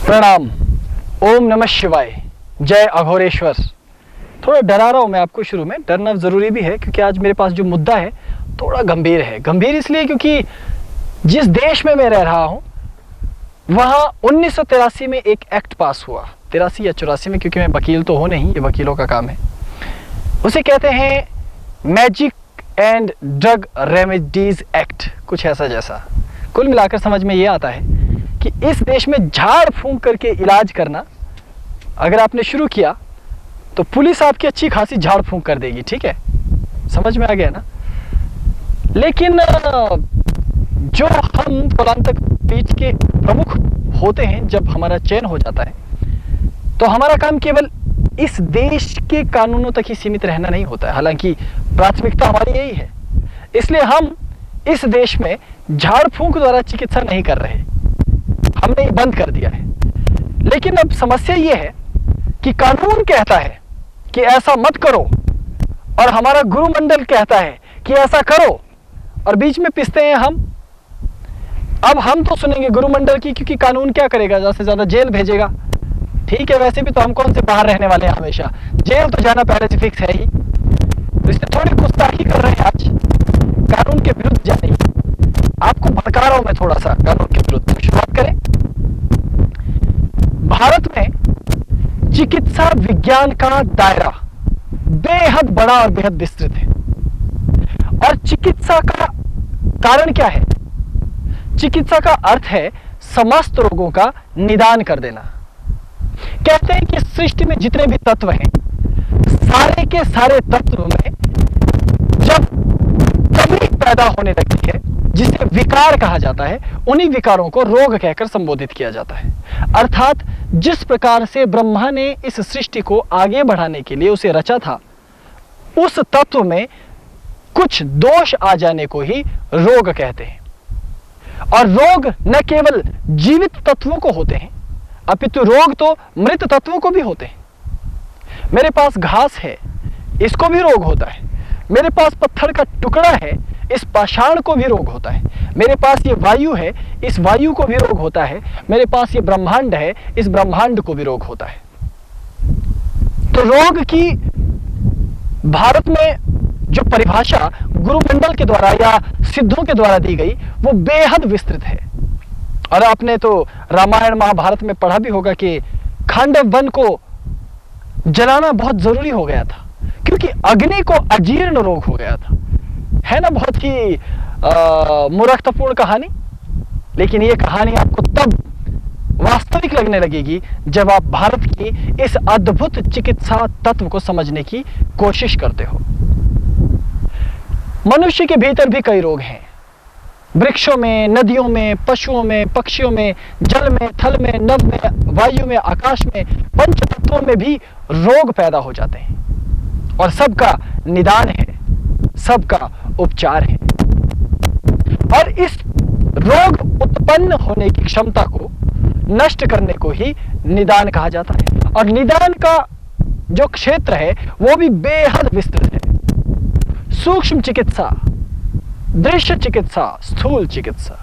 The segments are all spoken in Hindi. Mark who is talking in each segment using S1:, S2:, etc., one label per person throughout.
S1: प्रणाम। ओम नमः शिवाय। जय अघोरेश्वर। थोड़ा डरा रहा हूँ मैं आपको शुरू में, डरना ज़रूरी भी है क्योंकि आज मेरे पास जो मुद्दा है थोड़ा गंभीर है। गंभीर इसलिए क्योंकि जिस देश में मैं रह रहा हूँ वहाँ 1983 में एक एक्ट पास हुआ, 83 या 84 में, क्योंकि मैं वकील तो हूँ नहीं, ये वकीलों का काम है। उसे कहते हैं magic and drug remedies act, कुछ ऐसा जैसा। कुल मिलाकर समझ में ये आता है कि इस देश में झाड़ फूंक करके इलाज करना अगर आपने शुरू किया तो पुलिस आपकी अच्छी खासी झाड़ फूंक कर देगी, ठीक है, समझ में आ गया ना। लेकिन जो हम कुलांतक पीठ के प्रमुख होते हैं, जब हमारा चयन हो जाता है तो हमारा काम केवल इस देश के कानूनों तक ही सीमित रहना नहीं होता है, हालांकि प्राथमिकता हमारी यही है। इसलिए हम इस देश में झाड़ फूंक द्वारा चिकित्सा नहीं कर रहे, हमने ये बंद कर दिया है। लेकिन अब समस्या ये है कि कानून कहता है कि ऐसा मत करो और हमारा गुरुमंडल कहता है कि ऐसा करो, और बीच में पिसते हैं हम। अब हम तो सुनेंगे गुरुमंडल की, क्योंकि कानून क्या करेगा, ज़्यादा से ज़्यादा जेल भेजेगा। ठीक है, वैसे भी तो हम कौन से बाहर रहने वाले हैं, हमेशा जेल तो जाना पहले से फिक्स है ही। तो इससे थोड़ी गुस्ताखी कर रहे हैं आज, कानून के विरुद्ध जाने की। आपको भड़का रहा हूं मैं थोड़ा सा कानून के विरुद्ध। शुरुआत करें। भारत में चिकित्सा विज्ञान का दायरा बेहद बड़ा और बेहद विस्तृत है। और चिकित्सा का कारण क्या है? चिकित्सा का अर्थ है समस्त रोगों का निदान कर देना। कहते हैं कि सृष्टि में जितने भी तत्व हैं, सारे के सारे तत्व में जब तकलीफ पैदा होने लगती है, जिसे विकार कहा जाता है, उन्हीं विकारों को रोग कहकर संबोधित किया जाता है। अर्थात जिस प्रकार से ब्रह्मा ने इस सृष्टि को आगे बढ़ाने के लिए उसे रचा था, उस तत्व में कुछ दोष आ जाने को ही रोग कहते हैं। और रोग न केवल जीवित तत्वों को होते हैं, अपितु रोग तो मृत तत्वों को भी होते हैं। मेरे पास घास है, इसको भी रोग होता है। मेरे पास पत्थर का टुकड़ा है, इस पाषाण को भी रोग होता है। मेरे पास ये वायु है, इस वायु को भी रोग होता है। मेरे पास ये ब्रह्मांड है, इस ब्रह्मांड को भी रोग होता है। तो रोग की भारत में जो परिभाषा गुरुमंडल के द्वारा या सिद्धों के द्वारा दी गई, वो बेहद विस्तृत है। और आपने तो रामायण महाभारत में पढ़ा भी होगा कि खांडव वन को जलाना बहुत जरूरी हो गया था, क्योंकि अग्नि को अजीर्ण रोग हो गया था। है ना, बहुत ही मूर्खतापूर्ण कहानी। लेकिन ये कहानी आपको तब वास्तविक लगने लगेगी जब आप भारत की इस अद्भुत चिकित्सा तत्व को समझने की कोशिश करते हो। मनुष्य के भीतर भी कई रोग हैं। वृक्षों में, नदियों में, पशुओं में, पक्षियों में, जल में, थल में, नभ में, वायु में, आकाश में, पंच तत्वों में भी रोग पैदा हो जाते हैं। और सबका निदान है, सबका उपचार है। और इस रोग उत्पन्न होने की क्षमता को नष्ट करने को ही निदान कहा जाता है। और निदान का जो क्षेत्र है वो भी बेहद विस्तृत है। सूक्ष्म चिकित्सा, दृश्य चिकित्सा, स्थूल चिकित्सा,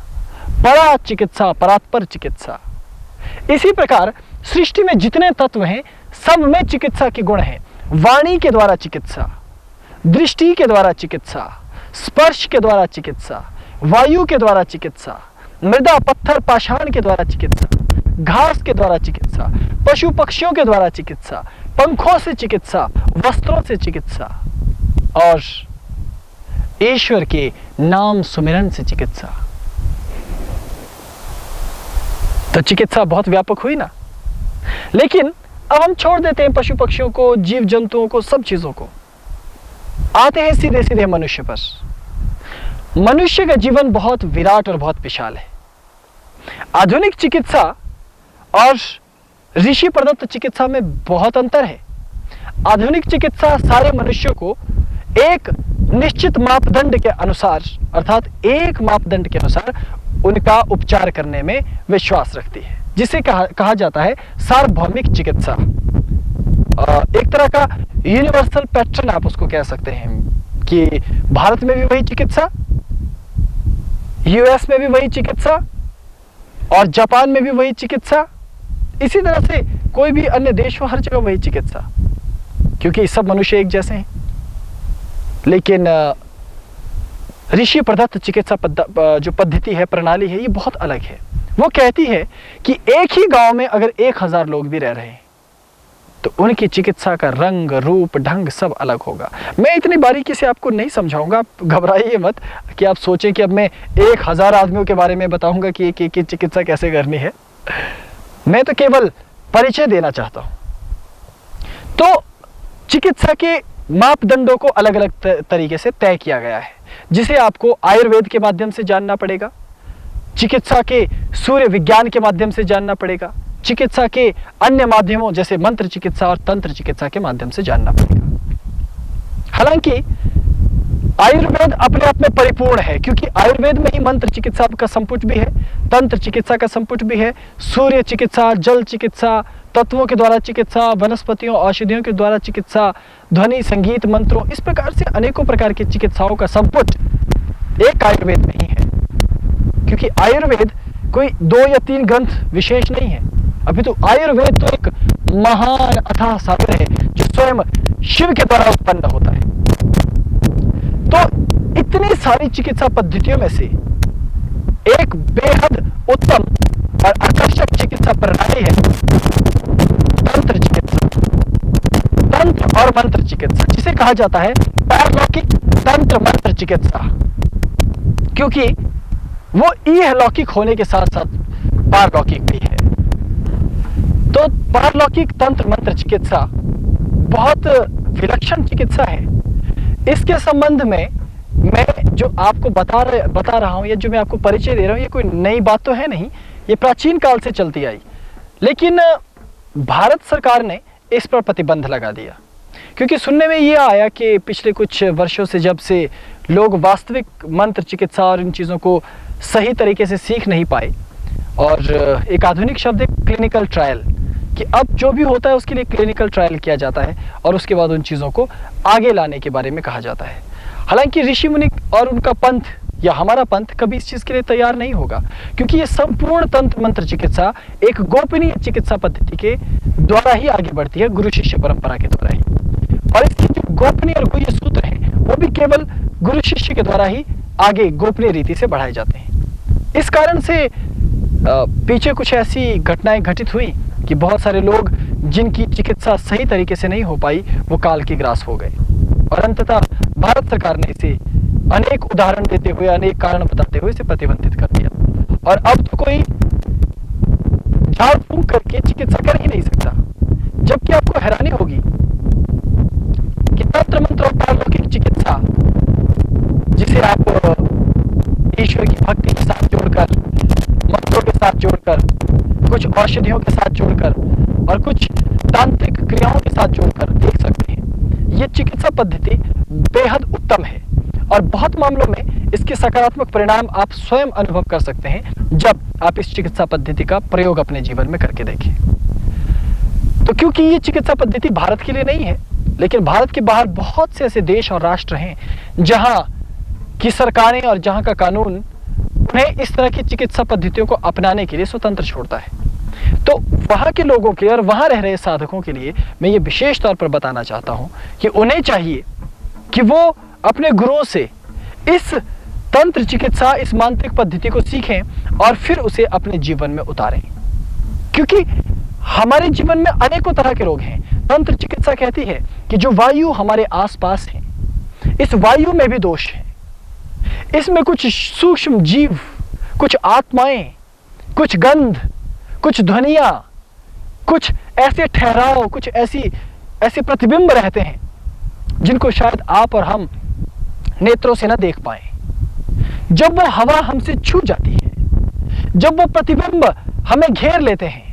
S1: परा चिकित्सा, परात्पर चिकित्सा। इसी प्रकार सृष्टि में जितने तत्व हैं, सब में चिकित्सा के गुण हैं। वाणी के द्वारा चिकित्सा, दृष्टि के द्वारा चिकित्सा, स्पर्श के द्वारा चिकित्सा, वायु के द्वारा चिकित्सा, मृदा पत्थर पाषाण के द्वारा चिकित्सा, घास के द्वारा चिकित्सा, पशु पक्षियों के द्वारा चिकित्सा, पंखों से चिकित्सा, वस्त्रों से चिकित्सा, और ईश्वर के नाम सुमिरन से चिकित्सा। तो चिकित्सा बहुत व्यापक हुई ना। लेकिन अब हम छोड़ देते हैं पशु पक्षियों को, जीव जंतुओं को, सब चीजों को, आते हैं सीधे सीधे मनुष्य पर। मनुष्य का जीवन बहुत विराट और बहुत विशाल है। आधुनिक चिकित्सा और ऋषि प्रदत्त चिकित्सा में बहुत अंतर है। आधुनिक चिकित्सा सारे मनुष्यों को एक निश्चित मापदंड के अनुसार, अर्थात एक मापदंड के अनुसार उनका उपचार करने में विश्वास रखती है, जिसे कहा जाता है सार्वभौमिक चिकित्सा। एक तरह का यूनिवर्सल पैटर्न आप उसको कह सकते हैं कि भारत में भी वही चिकित्सा, यूएस में भी वही चिकित्सा, और जापान में भी वही चिकित्सा, इसी तरह से कोई भी अन्य देश हो, हर जगह वही चिकित्सा, क्योंकि सब मनुष्य एक जैसे हैं। लेकिन ऋषि प्रदत्त चिकित्सा जो पद्धति है, प्रणाली है, ये बहुत अलग है। वो कहती है कि एक ही गांव में अगर 1000 लोग भी रह रहे हैं तो उनकी चिकित्सा का रंग, रूप, ढंग सब अलग होगा। मैं इतनी बारीकी से आपको नहीं समझाऊंगा, आप घबराइए मत कि आप सोचें कि अब मैं 1000 आदमियों के बारे में बताऊंगा कि एक एक चिकित्सा कैसे करनी है। मैं तो केवल परिचय देना चाहता हूं। तो चिकित्सा के मापदंडों को अलग अलग तरीके से तय किया गया है, जिसे आपको आयुर्वेद के माध्यम से जानना पड़ेगा, चिकित्सा के सूर्य विज्ञान के माध्यम से जानना पड़ेगा, चिकित्सा के अन्य माध्यमों जैसे मंत्र चिकित्सा और तंत्र चिकित्सा के माध्यम से जानना पड़ेगा। हालांकि आयुर्वेद अपने आप में परिपूर्ण है, क्योंकि आयुर्वेद में ही मंत्र चिकित्सा का संपुट भी है, तंत्र चिकित्सा का संपुट भी है, सूर्य चिकित्सा, जल चिकित्सा, तत्वों के द्वारा चिकित्सा, वनस्पतियों, औषधियों के द्वारा चिकित्सा, ध्वनि, संगीत, मंत्रों, इस प्रकार से अनेकों प्रकार की चिकित्साओं का संपुट एक आयुर्वेद में ही है। क्योंकि आयुर्वेद कोई 2 या 3 ग्रंथ विशेष नहीं है, अभी तो आयुर्वेद तो एक महान अथाह सागर है जो स्वयं शिव के द्वारा उत्पन्न होता है। तो इतनी सारी चिकित्सा पद्धतियों में से एक बेहद उत्तम और आकर्षक चिकित्सा प्रणाली है तंत्र चिकित्सा, तंत्र और मंत्र चिकित्सा, जिसे कहा जाता है पारलौकिक तंत्र मंत्र चिकित्सा, क्योंकि वो इहलौकिक होने के साथ साथ पारलौकिक भी है। तो पारलौकिक तंत्र मंत्र चिकित्सा बहुत विलक्षण चिकित्सा है। इसके संबंध में मैं जो आपको बता रहा हूं, या जो मैं आपको परिचय दे रहा हूं, ये कोई नई बात तो है नहीं, ये प्राचीन काल से चलती आई। लेकिन भारत सरकार ने इस पर प्रतिबंध लगा दिया, क्योंकि सुनने में ये आया कि पिछले कुछ वर्षों से जब से लोग वास्तविक मंत्र चिकित्सा और इन चीज़ों को सही तरीके से सीख नहीं पाए, और एक आधुनिक शब्द है क्लिनिकल ट्रायल, कि अब जो भी होता है उसके लिए क्लिनिकल ट्रायल किया जाता है और उसके बाद उन चीज़ों को आगे लाने के बारे में कहा जाता है। हालांकि ऋषि मुनि और उनका पंथ या हमारा पंथ कभी इस चीज़ के लिए तैयार नहीं होगा, क्योंकि ये संपूर्ण तंत्र मंत्र चिकित्सा एक गोपनीय चिकित्सा पद्धति के द्वारा ही आगे बढ़ती है, गुरु शिष्य परंपरा के द्वारा ही। और इसके जो गोपनीय और गुह्य सूत्र हैं वो भी केवल गुरु शिष्य के द्वारा ही आगे गोपनीय रीति से बढ़ाए जाते हैं। इस कारण से पीछे कुछ ऐसी घटनाएं घटित हुई कि बहुत सारे लोग जिनकी चिकित्सा सही तरीके से नहीं हो पाई वो काल के ग्रास हो गए, और अंततः भारत सरकार ने इसे अनेक उदाहरण देते हुए, अनेक कारण बताते हुए इसे प्रतिबंधित कर दिया। और अब तो कोई झाड़ फूंक करके चिकित्सा कर ही नहीं सकता, जबकि आपको हैरानी होगी कि तंत्र मंत्र और पारलौकिक चिकित्सा, जिसे आप ईश्वर की भक्ति के साथ जोड़कर, मंत्रों के साथ जोड़कर, कुछ औषधियों के साथ जोड़कर और कुछ तांत्रिक क्रियाओं के साथ जोड़कर देख सकते हैं, ये चिकित्सा पद्धति बेहद उत्तम है, और बहुत मामलों में इसके सकारात्मक परिणाम आप स्वयं अनुभव कर सकते हैं जब आप इस चिकित्सा पद्धति का प्रयोग अपने जीवन में करके देखें। तो क्योंकि ये चिकित्सा पद्धति भारत के लिए नहीं है, लेकिन भारत के बाहर बहुत से ऐसे देश और राष्ट्र हैं जहां की सरकारें और जहां का कानून उन्हें इस तरह की चिकित्सा पद्धतियों को अपनाने के लिए स्वतंत्र छोड़ता है। तो वहां के लोगों के और वहां रह रहे साधकों के लिए मैं ये विशेष तौर पर बताना चाहता हूं कि उन्हें चाहिए कि वो अपने गुरुओं से इस तंत्र चिकित्सा, इस मांत्रिक पद्धति को सीखें और फिर उसे अपने जीवन में उतारें, क्योंकि हमारे जीवन में अनेकों तरह के रोग हैं। तंत्र चिकित्सा कहती है कि जो वायु हमारे आसपास है, इस वायु में भी दोष है, इसमें कुछ सूक्ष्म जीव, कुछ आत्माएं, कुछ गंध, कुछ ध्वनियां, कुछ ऐसे ठहराव, कुछ ऐसे प्रतिबिंब रहते हैं जिनको शायद आप और हम नेत्रों से न देख पाए। जब वो हवा हमसे छू जाती है, जब वो प्रतिबिंब हमें घेर लेते हैं,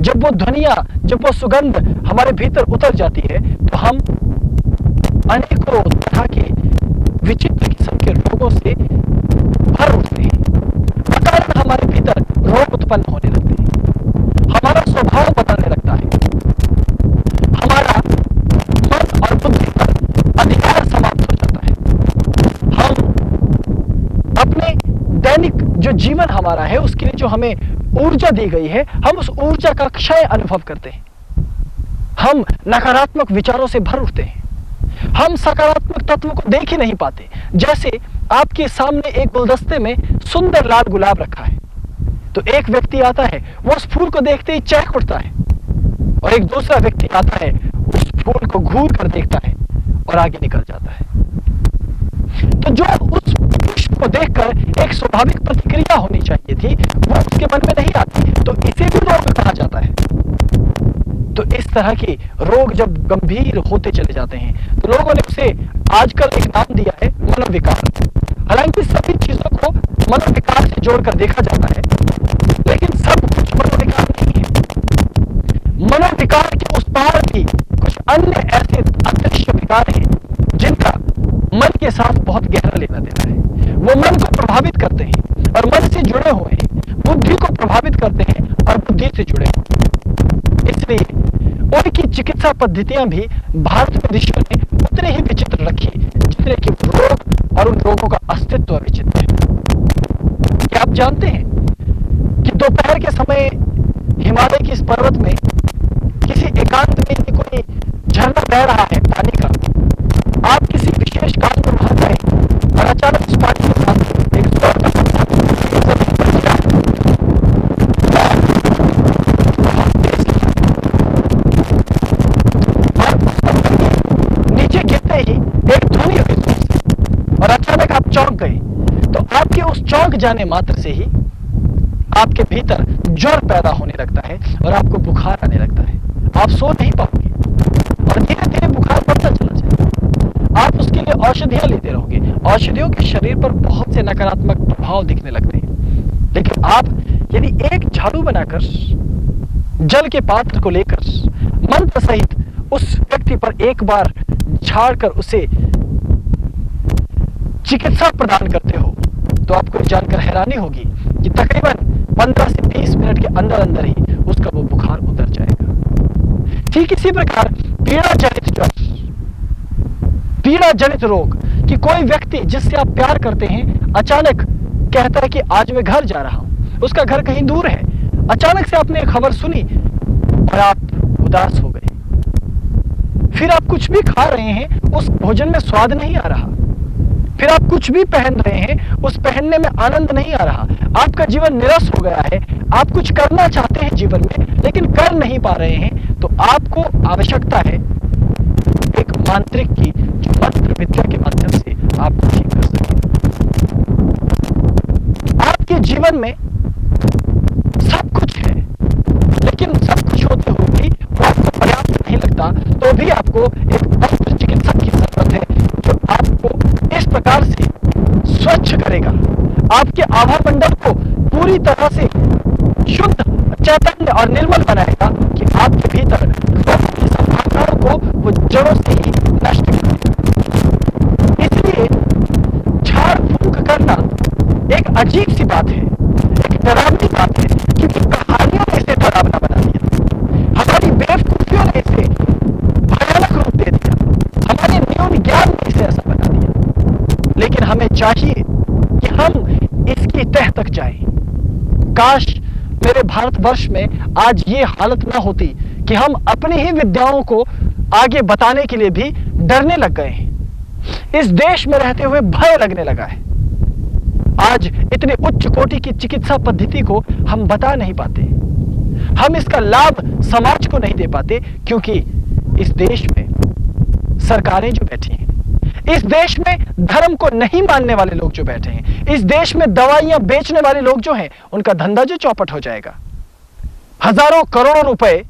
S1: जब वो ध्वनियां, जब वो सुगंध हमारे भीतर उतर जाती है, तो हम अनेकों तरह के विचित्र किस्म के रोगों से भर उठते हैं। अकारण हमारे भीतर रोग उत्पन्न होने लगते हैं, हमारा स्वभाव बदलने लगता है, हमारा मन और बुद्धि पर अधिकार समाप्त हो जाता है। हम अपने दैनिक जो जीवन हमारा है उसके लिए जो हमें ऊर्जा दी गई है, हम उस ऊर्जा का क्षय अनुभव करते हैं। हम नकारात्मक विचारों से भर उठते हैं। हम सकारात्मक तत्वों को देख ही नहीं पाते। जैसे आपके सामने एक गुलदस्ते में सुंदर लाल गुलाब रखा है, तो एक व्यक्ति आता है, वो उस फूल को देखते ही चहक उठता है, और एक दूसरा व्यक्ति आता है, उस फूल को घूर कर देखता है और आगे निकल जाता है। तो जो उस पुष्प को देखकर एक स्वाभाविक प्रतिक्रिया होनी चाहिए थी, वो उसके मन में नहीं आती, तो इसे भी रोग कहा जाता है। तो इस तरह के रोग जब गंभीर होते चले जाते हैं, तो लोगों ने उसे आजकल एक नाम दिया है, मनोविकार। हालांकि सभी चीजों को मनोविकार से जोड़कर देखा जाता है, लेकिन सब कुछ मनोविकार नहीं है। मनोविकार के उस पार भी कुछ अन्य ऐसे अदृश्य विकार हैं, जिनका मन के साथ बहुत गहरा लेना देना है। वो मन को प्रभावित करते हैं और मन से जुड़े हुए हैं, बुद्धि को प्रभावित करते हैं और बुद्धि से जुड़े हुए हैं। इसलिए उनकी चिकित्सा पद्धतियां भी भारत में ऋषियों ने उतने ही विचित्र रखी जितने कि रोग और उन रोगों का अस्तित्व विचित्र है। क्या आप जानते हैं कि दोपहर के समय हिमालय की इस पर्वत में किसी एकांत में यदि कोई झरना बह रहा है पानी का, आप किसी विशेष काम में वहां गए और अचानक उस पानी के साथ एक जोर का नीचे गिरते ही एक ध्वनि हुई और अचानक आप चौंक गए, तो आपके उस चौंक जाने मात्र से ही आपके भीतर ज्वर पैदा होने लगता है और आपको बुखार आने लगता है। आप सो नहीं पाओगे और धीरे धीरे बुखार बढ़ता चला जाएगा। आप उसके लिए औषधियां लेते रहोगे। औषधियों के शरीर पर बहुत से नकारात्मक प्रभाव दिखने लगते हैं, लेकिन आप यदि एक झाड़ू बनाकर जल के पात्र को लेकर मंत्र सहित उस व्यक्ति पर एक बार झाड़कर उसे चिकित्सा प्रदान करते हो, तो आपको जानकर हैरानी होगी कि तकरीबन 15 से 20 मिनट के अंदर अंदर ही उसका वो बुखार उतर जाएगा। ठीक इसी प्रकार पीड़ा जनित ज्वर, पीड़ा जनित रोग, कि कोई व्यक्ति जिससे आप प्यार करते हैं अचानक कहता है कि आज मैं घर जा रहा हूं, उसका घर कहीं दूर है, अचानक से आपने खबर सुनी और आप उदास हो गए। फिर आप कुछ भी खा रहे हैं, उस भोजन में स्वाद नहीं आ रहा। फिर आप कुछ भी पहन रहे हैं, उस पहनने में आनंद नहीं आ रहा। आपका जीवन निरस हो गया है। आप कुछ करना चाहते हैं जीवन में, लेकिन कर नहीं पा रहे हैं। तो आपको आवश्यकता है एक मांत्रिक की, जो मंत्र विद्या के माध्यम से आपको ठीक कर सके। आपके जीवन में सब कुछ है, लेकिन सब कुछ होते हुए भी वो आपको पर्याप्त नहीं लगता, तो भी आपको एक मंत्र चिकित्सक की जरूरत है, जो आपको इस प्रकार से स्वच्छ करेगा, आपके आभा मंडल को पूरी तरह से शुद्ध, चैतन्य और निर्मल बनाएगा कि आपके भीतर रोगों की संभावनाओं को वो जड़ों से ही नष्ट कर देगा। इसलिए झाड़ फूंक करना एक अजीब सी बात है, एक डरावनी बात है, क्योंकि कहानियों ने इसे डरावना बना दिया। हमारी बेवकूफियों ने इसे भयानक रूप दे दिया। हमारे न्यून ज्ञान ने इसे ऐसा बना दिया। लेकिन हमें चाहिए कि हम इसकी तह तक जाएं। काश मेरे भारतवर्ष में आज ये हालत ना होती कि हम अपनी ही विद्याओं को आगे बताने के लिए भी डरने लग गए हैं। इस देश में रहते हुए भय लगने लगा है। आज इतने उच्च कोटि की चिकित्सा पद्धति को हम बता नहीं पाते, हम इसका लाभ समाज को नहीं दे पाते, क्योंकि इस देश में सरकारें जो बैठी हैं, इस देश में धर्म को नहीं मानने वाले लोग जो बैठे हैं, इस देश में दवाइयां बेचने वाले लोग जो हैं, उनका धंधा जो चौपट हो जाएगा। हजारों करोड़ों रुपए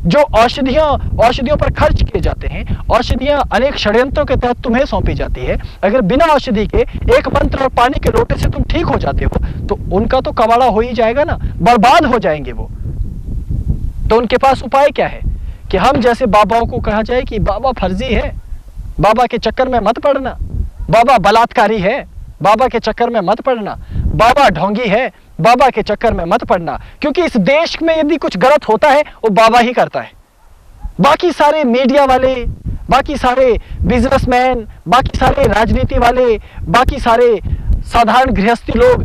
S1: जो औषधियों पर खर्च किए जाते हैं, औषधियां अनेक षड्यंत्रों के तहत तुम्हें सौंपी जाती है। अगर बिना औषधि के एक मंत्र और पानी के लोटे से तुम ठीक हो जाते हो, तो उनका तो कबाड़ा हो ही जाएगा ना, बर्बाद हो जाएंगे वो। तो उनके पास उपाय क्या है कि हम जैसे बाबाओं को कहा जाए कि बाबा फर्जी है, बाबा के चक्कर में मत पड़ना, बाबा बलात्कारी है, बाबा के चक्कर में मत पड़ना, बाबा ढोंगी है, बाबा के चक्कर में मत पड़ना। क्योंकि इस देश में यदि कुछ गलत होता है, वो बाबा ही करता है। बाकी सारे मीडिया वाले, बाकी सारे बिजनेसमैन, बाकी सारे राजनीति वाले, बाकी सारे साधारण गृहस्थी लोग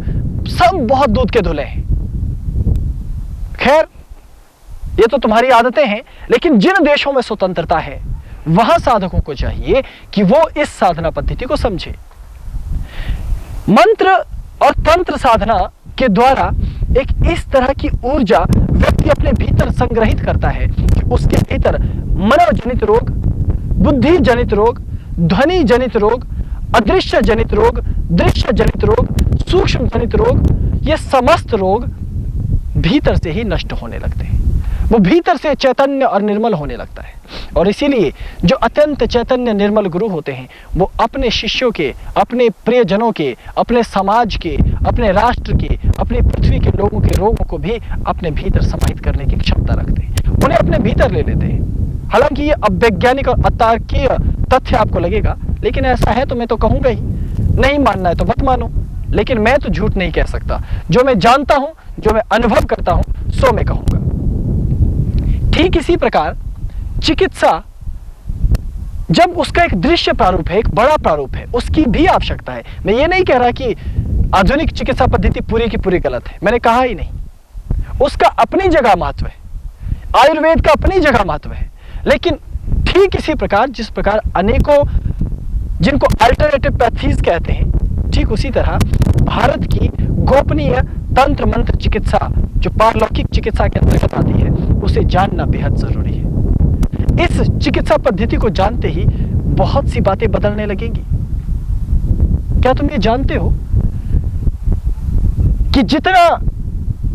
S1: सब बहुत दूध के धुले हैं। खैर, ये तो तुम्हारी आदतें हैं, लेकिन जिन देशों में स्वतंत्रता है वहां साधकों को चाहिए कि वो इस साधना पद्धति को समझे। मंत्र और तंत्र साधना के द्वारा एक इस तरह की ऊर्जा व्यक्ति अपने भीतर संग्रहित करता है कि उसके भीतर मनोजनित रोग, बुद्धि जनित रोग, ध्वनि जनित रोग, अदृश्य जनित रोग, दृश्य जनित रोग, सूक्ष्म जनित रोग, ये समस्त रोग भीतर से ही नष्ट होने लगते हैं। वो भीतर से चैतन्य और निर्मल होने लगता है। और इसीलिए जो अत्यंत चैतन्य निर्मल गुरु होते हैं वो अपने शिष्यों के, अपने प्रियजनों के, अपने समाज के, अपने राष्ट्र के, अपनी पृथ्वी के लोगों के रोगों को भी अपने भीतर समाहित करने की क्षमता रखते हैं, उन्हें अपने भीतर ले लेते हैं। हालांकि ये अवैज्ञानिक और अतार्किक तथ्य आपको लगेगा, लेकिन ऐसा है तो मैं तो कहूंगा ही। नहीं मानना है तो मत मानो, लेकिन मैं तो झूठ नहीं कह सकता। जो मैं जानता हूं, जो मैं अनुभव करता हूं, सो मैं कहूंगा। ठीक इसी प्रकार चिकित्सा, जब उसका एक दृश्य प्रारूप है, एक बड़ा प्रारूप है, उसकी भी आवश्यकता है। मैं ये नहीं कह रहा कि आधुनिक चिकित्सा पद्धति पूरी की पूरी गलत है, मैंने कहा ही नहीं। उसका अपनी जगह महत्व है, आयुर्वेद का अपनी जगह महत्व है। लेकिन ठीक इसी प्रकार जिस प्रकार अनेकों जिनको अल्टरनेटिव पैथीज कहते हैं, ठीक उसी तरह भारत की गोपनीय तंत्र मंत्र चिकित्सा जो पारलौकिक चिकित्सा के अंतर्गत आती है, उसे जानना बेहद जरूरी है। इस चिकित्सा पद्धति को जानते ही बहुत सी बातें बदलने लगेंगी। क्या तुम ये जानते हो कि जितना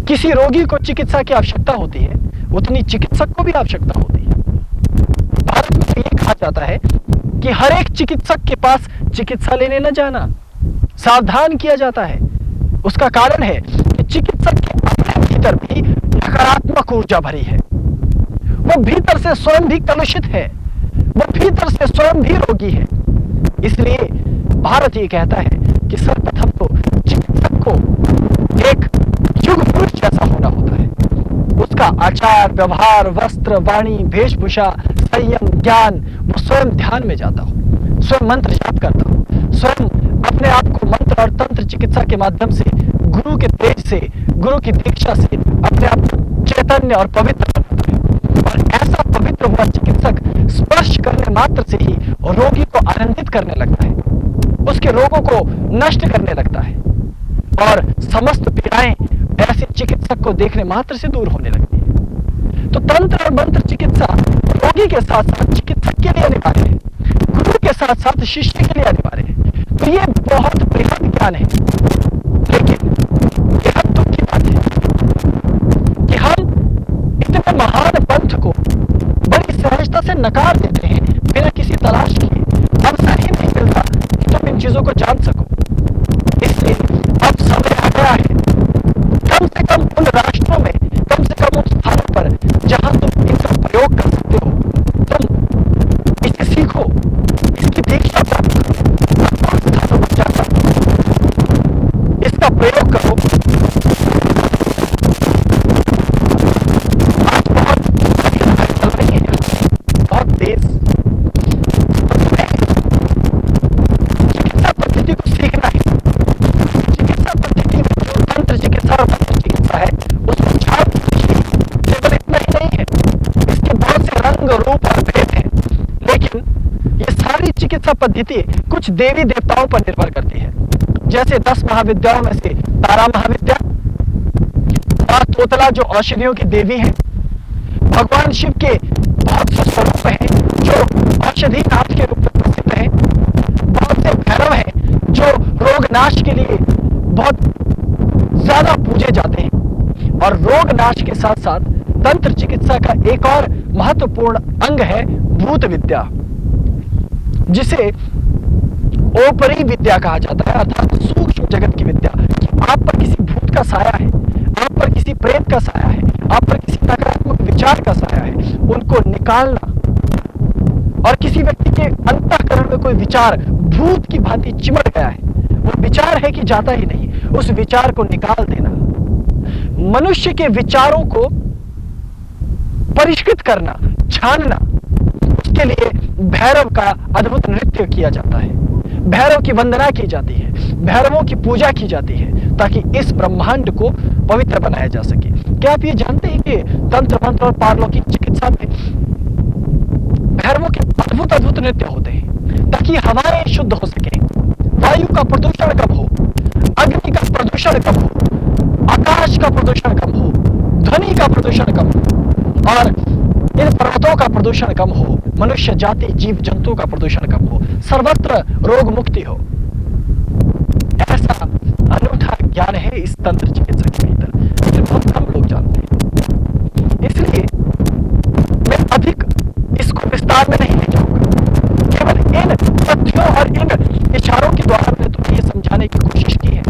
S1: किसी रोगी को चिकित्सा की आवश्यकता होती है, उतनी चिकित्सक को भी आवश्यकता होती है। भारत में ये कहा जाता है कि हर एक चिकित्सक के पास चिकित्सा लेने न जाना, सावधान किया जाता है। उसका कारण है कि चिकित्सक के अपने भीतर भी नकारात्मक ऊर्जा भरी है। वो भीतर से स्वयं भी कलुषित है, वो भीतर से स्वयं भी रोगी है। इसलिए भारत ये कहता है कि सर्वप्रथम तो चिकित्सक को एक युग पुरुष जैसा होना होता है। उसका आचार व्यवहार, वस्त्र, वाणी, वेशभूषा, संयम, ज्ञान, वो स्वयं ध्यान में जाता हो, स्वयं मंत्र जाप करता हो, स्वयं अपने आप को मंत्र और तंत्र चिकित्सा के माध्यम से, गुरु के तेज से, गुरु की दीक्षा से अपने आप को चैतन्य और पवित्र बनाता है। और ऐसा पवित्र हुआ चिकित्सक स्पर्श करने मात्र से ही रोगी को आनंदित करने लगता है, उसके रोगों को नष्ट करने लगता है और समस्त पीड़ाएं ऐसे चिकित्सक को देखने मात्र से दूर होने लगती है। तो तंत्र और मंत्र चिकित्सा रोगी के साथ साथ चिकित्सक के लिए अनिवार्य है, गुरु के साथ साथ शिष्य के लिए अनिवार्य है। तो ये बहुत बृहद ज्ञान है। लेकिन यह दुख की बात है कि हम इतने महान पंथ को बड़ी सहजता से नकार देते हैं बिना किसी तलाश किए। अवसर ही नहीं मिलता कि तुम इन चीजों को जान सको। इसलिए अब समय आ गया है, कम से कम उन राष्ट्रों में, कम से कम उन स्थानों पर जहां तुम इनका प्रयोग कर सकते हो, तुम इसे सीखो, इसकी दीक्षा प्राप्त करो, स्थानों पर जाकर इसका प्रयोग करो। आज बहुत चल रही है, बहुत तेज। चिकित्सा पद्धति को सीखना है। चिकित्सा पद्धति तंत्र चिकित्सा और मंत्र चिकित्सा है, उसमें छाप केवल इतना ही नहीं है, इसके बहुत से रंग रूप और भेद हैं। लेकिन ये सारी चिकित्सा पद्धति कुछ देवी देवताओं पर निर्भर करती है। जैसे 10 महाविद्याओं में से तारा महाविद्या, मां तोतला जो औषधियों की देवी है, भगवान शिव के बहुत से स्वरूप हैं जो औषधि नाथ के रूप में प्रसिद्ध हैं, बहुत से भैरव हैं जो रोग नाश के लिए बहुत ज्यादा पूजे जाते हैं। और रोग नाश के साथ साथ तंत्र चिकित्सा का एक और महत्वपूर्ण अंग है भूत विद्या, जिसे ओपरी विद्या कहा जाता है, अर्थात सूक्ष्म जगत की विद्या। कि आप पर किसी भूत का साया है, आप पर किसी प्रेत का साया है, आप पर किसी नकारात्मक विचार का साया है, उनको निकालना। और किसी व्यक्ति के अंतःकरण में कोई विचार भूत की भांति चिमट गया है, वो विचार है कि जाता ही नहीं, उस विचार को निकाल देना। मनुष्य के विचारों को परिष्कृत करना, छानना, उसके लिए भैरव का अद्भुत नृत्य किया जाता है, भैरव की वंदना की जाती है, भैरवों की पूजा की जाती है, ताकि इस ब्रह्मांड को पवित्र बनाया जा सके। क्या आप ये जानते हैं कि देखिए तंत्र मंत्र और पारलौकिक चिकित्सा में भैरवों के अद्भुत अद्भुत नृत्य होते हैं ताकि हवाएं शुद्ध हो सके, वायु का प्रदूषण कम हो, अग्नि का प्रदूषण कम हो, आकाश का प्रदूषण कम हो, ध्वनि का प्रदूषण कम हो और इन पर्वतों का प्रदूषण कम हो, मनुष्य जाति जीव जंतु का प्रदूषण कम हो, सर्वत्र रोग मुक्ति हो। ऐसा अनूठा ज्ञान है इस तंत्र चिकित्सा के भीतर, जिसे बहुत कम लोग जानते हैं। इसलिए मैं अधिक इसको विस्तार में नहीं ले जाऊंगा, केवल इन तथ्यों और इन इशारों के द्वारा मैंने तुम्हें यह समझाने की कोशिश की है।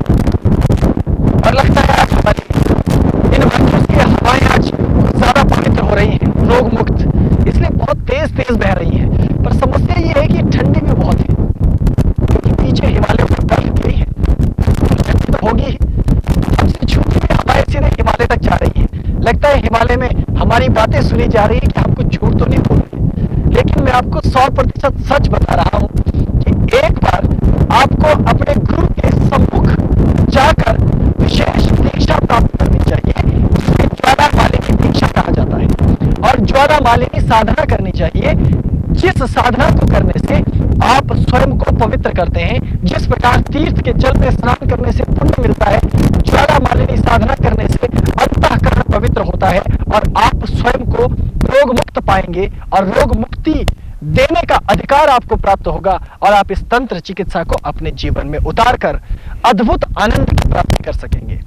S1: और लगता है आज हमारी इन मंत्रों की हवाएं आज ज्यादा पवित्र हो रही हैं, रोग मुक्त, इसलिए बहुत तेज तेज बह रही हैं। पर समस्या ये है कि ठंडी भी बहुत है, क्योंकि पीछे हिमालय पर बर्फ गिरी है, ठंडी तो होगी ही। हमसे छूटी हुई हवाएं सीधे हिमालय तक जा रही है। लगता है हिमालय में हमारी बातें सुनी जा रही है कि हम कुछ झूठ तो नहीं बोल रहे, लेकिन मैं आपको 100% सच बता रहा हूं कि एक बार आपको अपने गुरु के सम्मुख जाकर विशेष दीक्षा प्राप्त करनी चाहिए, जिसे ज्वाला मालिनी दीक्षा कहा जाता है। और ज्वाला मालिनी साधना करनी चाहिए, जिस साधना को करने से आप स्वयं को पवित्र करते हैं। जिस प्रकार तीर्थ के जल में स्नान करने से पुण्य मिलता है, ज्वाला मालिनी साधना करने से अंतःकरण पवित्र होता है और आप स्वयं को रोग मुक्त पाएंगे और रोग मुक्ति देने का अधिकार आपको प्राप्त होगा और आप इस तंत्र चिकित्सा को अपने जीवन में उतारकर अद्भुत आनंद की प्राप्ति कर सकेंगे।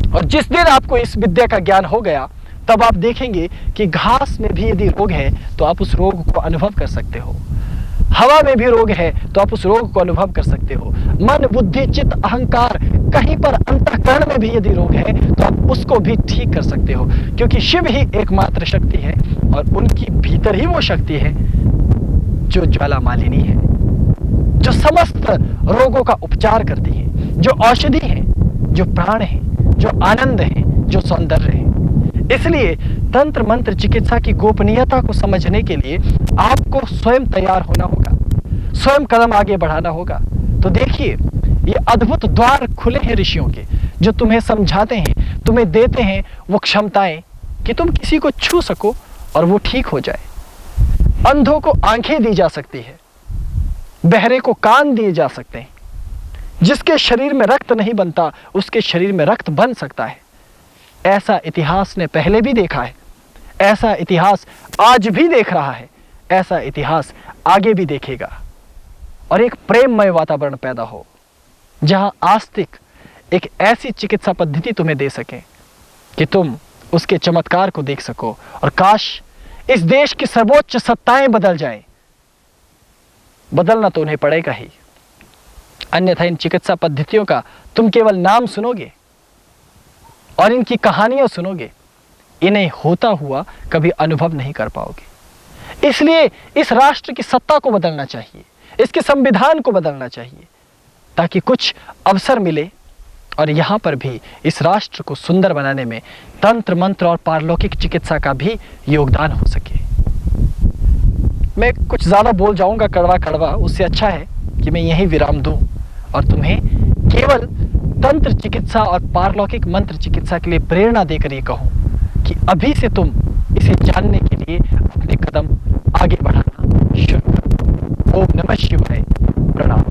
S1: और जिस दिन आपको इस विद्या का ज्ञान हो गया, तब आप देखेंगे कि घास में भी यदि रोग है तो आप उस रोग को अनुभव कर सकते हो, हवा में भी रोग है तो आप उस रोग को अनुभव कर सकते हो, मन बुद्धि चित्त अहंकार कहीं पर अंतःकरण में भी यदि रोग है तो आप उसको भी ठीक कर सकते हो, क्योंकि शिव ही एकमात्र शक्ति है और उनकी भीतर ही वो शक्ति है जो ज्वाला मालिनी है, जो समस्त रोगों का उपचार करती है, जो औषधि है, जो प्राण है, जो आनंद है, जो सौंदर्य है। इसलिए तंत्र मंत्र चिकित्सा की गोपनीयता को समझने के लिए आपको स्वयं तैयार होना होगा, स्वयं कदम आगे बढ़ाना होगा। तो देखिए, ये अद्भुत द्वार खुले हैं ऋषियों के, जो तुम्हें समझाते हैं, तुम्हें देते हैं वो क्षमताएं कि तुम किसी को छू सको और वो ठीक हो जाए। अंधों को आंखें दी जा सकती है, बहरे को कान दिए जा सकते हैं, जिसके शरीर में रक्त नहीं बनता उसके शरीर में रक्त बन सकता है। ऐसा इतिहास ने पहले भी देखा है, ऐसा इतिहास आज भी देख रहा है, ऐसा इतिहास आगे भी देखेगा। और एक प्रेममय वातावरण पैदा हो जहां आस्तिक एक ऐसी चिकित्सा पद्धति तुम्हें दे सके कि तुम उसके चमत्कार को देख सको। और काश इस देश की सर्वोच्च सत्ताएं बदल जाएं। बदलना तो उन्हें पड़ेगा ही, अन्यथा इन चिकित्सा पद्धतियों का तुम केवल नाम सुनोगे और इनकी कहानियां सुनोगे, इन्हें होता हुआ कभी अनुभव नहीं कर पाओगे। इसलिए इस राष्ट्र की सत्ता को बदलना चाहिए, इसके संविधान को बदलना चाहिए, ताकि कुछ अवसर मिले और यहां पर भी इस राष्ट्र को सुंदर बनाने में तंत्र मंत्र और पारलौकिक चिकित्सा का भी योगदान हो सके। मैं कुछ ज्यादा बोल जाऊंगा कड़वा कड़वा, उससे अच्छा है कि मैं यहीं विराम दूं और तुम्हें केवल तंत्र चिकित्सा और पारलौकिक मंत्र चिकित्सा के लिए प्रेरणा देकर ये कहूं कि अभी से तुम इसे जानने के लिए अपने कदम आगे बढ़ाना शुरू करो। ओम नमः शिवाय। प्रणाम।